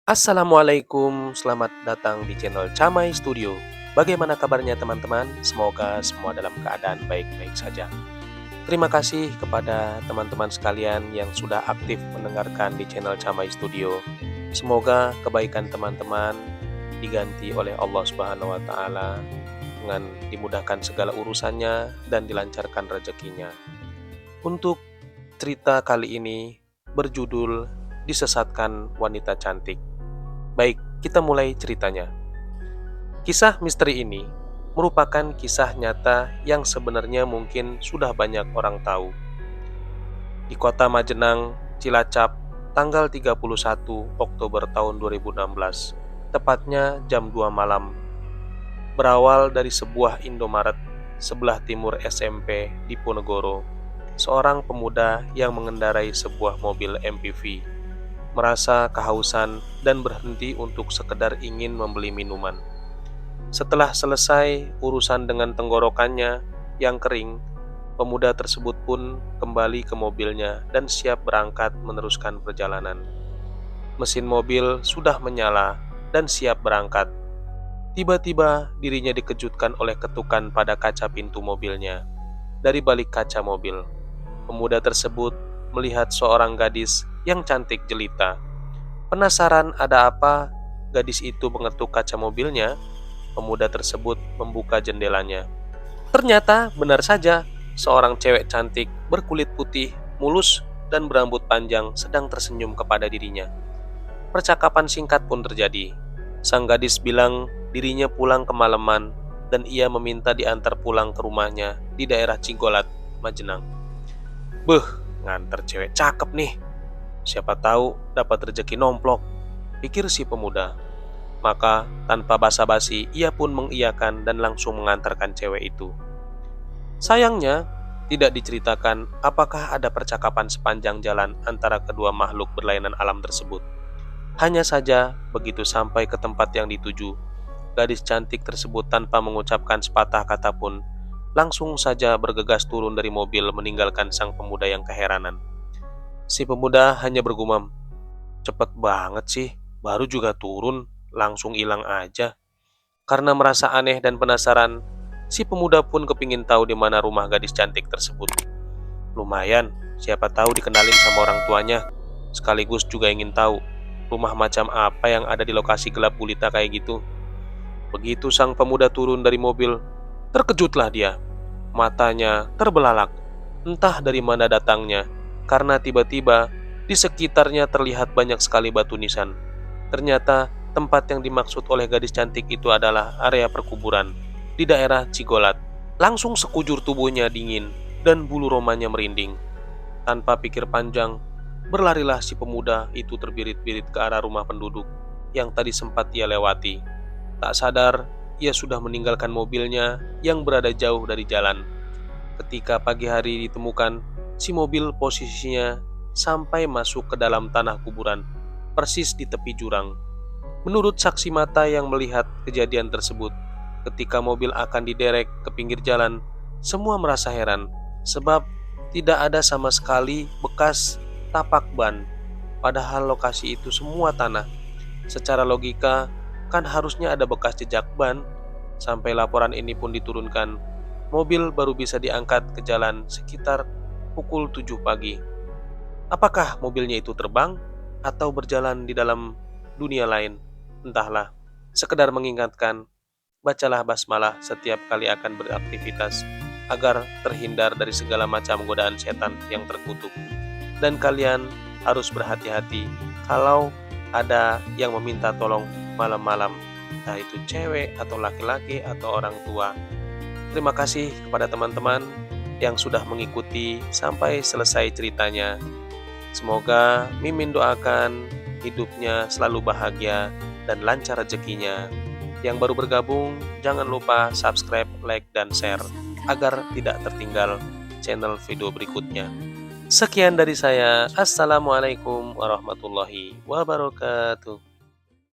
Assalamualaikum, selamat datang di channel Camai Studio. Bagaimana kabarnya teman-teman? Semoga semua dalam keadaan baik-baik saja. Terima kasih kepada teman-teman sekalian yang sudah aktif mendengarkan di channel Camai Studio. Semoga kebaikan teman-teman diganti oleh Allah Subhanahu wa taala dengan dimudahkan segala urusannya dan dilancarkan rezekinya. Untuk cerita kali ini berjudul Disesatkan Wanita Cantik. Baik, kita mulai ceritanya. Kisah misteri ini merupakan kisah nyata yang sebenarnya mungkin sudah banyak orang tahu. Di kota Majenang, Cilacap, tanggal 31 Oktober tahun 2016, tepatnya jam 2 malam, berawal dari sebuah Indomaret sebelah timur SMP di Ponegoro. Seorang pemuda yang mengendarai sebuah mobil MPV merasa kehausan dan berhenti untuk sekedar ingin membeli minuman. Setelah selesai urusan dengan tenggorokannya yang kering, pemuda tersebut pun kembali ke mobilnya dan siap berangkat meneruskan perjalanan. Mesin mobil sudah menyala dan siap berangkat. Tiba-tiba dirinya dikejutkan oleh ketukan pada kaca pintu mobilnya. Dari balik kaca mobil, pemuda tersebut melihat seorang gadis yang cantik jelita. Penasaran ada apa gadis itu mengetuk kaca mobilnya, pemuda tersebut membuka jendelanya. Ternyata benar saja, seorang cewek cantik berkulit putih, mulus, dan berambut panjang sedang tersenyum kepada dirinya. Percakapan singkat pun terjadi. Sang gadis bilang dirinya pulang kemalaman dan ia meminta diantar pulang ke rumahnya di daerah Cigolat, Majenang. Beuh, nganter cewek cakep nih. Siapa tahu dapat rezeki nomplok, pikir si pemuda. Maka tanpa basa-basi ia pun mengiyakan dan langsung mengantarkan cewek itu. Sayangnya, tidak diceritakan apakah ada percakapan sepanjang jalan antara kedua makhluk berlainan alam tersebut. Hanya saja begitu sampai ke tempat yang dituju, gadis cantik tersebut tanpa mengucapkan sepatah kata pun langsung saja bergegas turun dari mobil meninggalkan sang pemuda yang keheranan. Si pemuda hanya bergumam, "Cepet banget sih, baru juga turun, langsung hilang aja." Karena merasa aneh dan penasaran, si pemuda pun kepingin tahu di mana rumah gadis cantik tersebut. Lumayan, siapa tahu dikenalin sama orang tuanya. Sekaligus juga ingin tahu, rumah macam apa yang ada di lokasi gelap gulita kayak gitu. Begitu sang pemuda turun dari mobil, terkejutlah dia. Matanya terbelalak, entah dari mana datangnya, karena tiba-tiba di sekitarnya terlihat banyak sekali batu nisan. Ternyata tempat yang dimaksud oleh gadis cantik itu adalah area perkuburan di daerah Cigolat. Langsung sekujur tubuhnya dingin dan bulu romanya merinding. Tanpa pikir panjang, berlarilah si pemuda itu terbirit-birit ke arah rumah penduduk yang tadi sempat ia lewati. Tak sadar, ia sudah meninggalkan mobilnya yang berada jauh dari jalan. Ketika pagi hari ditemukan, si mobil posisinya sampai masuk ke dalam tanah kuburan, persis di tepi jurang. Menurut saksi mata yang melihat kejadian tersebut, ketika mobil akan diderek ke pinggir jalan, semua merasa heran, sebab tidak ada sama sekali bekas tapak ban, padahal lokasi itu semua tanah. Secara logika, kan harusnya ada bekas jejak ban. Sampai laporan ini pun diturunkan, mobil baru bisa diangkat ke jalan sekitar pukul 7 pagi. Apakah mobilnya itu terbang atau berjalan di dalam dunia lain? Entahlah. Sekedar mengingatkan, bacalah basmalah setiap kali akan beraktivitas agar terhindar dari segala macam godaan setan yang terkutuk. Dan kalian harus berhati-hati kalau ada yang meminta tolong malam-malam, entah itu cewek atau laki-laki atau orang tua. Terima kasih kepada teman-teman yang sudah mengikuti sampai selesai ceritanya. Semoga Mimin doakan hidupnya selalu bahagia dan lancar rezekinya. Yang baru bergabung, jangan lupa subscribe, like, dan share agar tidak tertinggal channel video berikutnya. Sekian dari saya. Assalamualaikum warahmatullahi wabarakatuh.